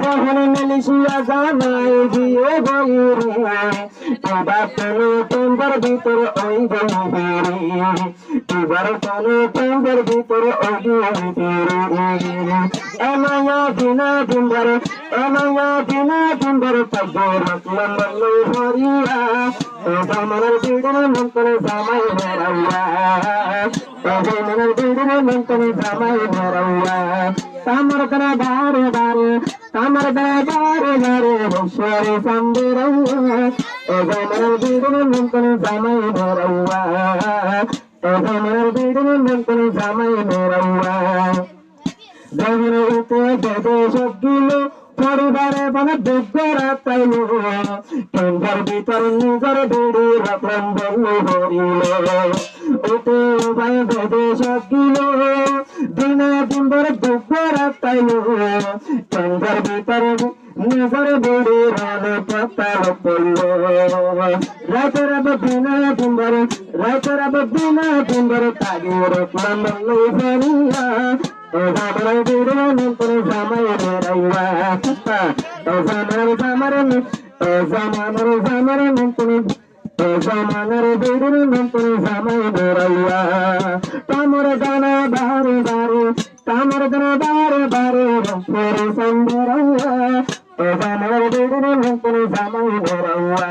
তখন মিলিশিয়া জানাই দিয়ে বইরে এবার কোনো টেম্বার ভিতর ওই গভীরে এবার কোনো টেম্বার ভিতর ওই গভীরে এমায়া দিনা দিনবার এমায়া দিনা দিনবার পাইয়ে রাখলাম বললো হরিয়া জামানের বিড়ির মন্তরে জামাই মেরাইয়া জামানের বিড়ির মন্তরে জামাই মেরাইয়া তামর দরা বারে বারে তামর দরা বারে বারে বসরে সামবেরাইয়া জামানের বিড়ির মন্তরে জামাই মেরাইয়া জামানের বিড়ির মন্তরে জামাই মেরাইয়া জামানের উঠে বেদে সবগুলো পরিবারে মানে দুঃখরা তাইলো টেন্ডার ভিতর নিজের বিড়ি রাখলাম বললো হরিল ওতে ভাই বেদে সবগুলো দিনে দিন ধরে দুঃখরা তাইলো টেন্ডার ভিতরে নিজের বিড়ি রানে পাতাল পড়লো রাতের দিনে দিন ধরে রাতের দিনে দিন ধরে তাগিয়ে রাখলাম বললো হরিয়া জামানের বিড়ি মন্তরে জামাই মেরাইয়া জামানের বিড়ি মন্তরে জামাই মেরাইয়া তামর গানা বারে বারে তামর গানা বারে বারে বসরে সামবেরাইয়া জামানের বিড়ি মন্তরে জামাই মেরাইয়া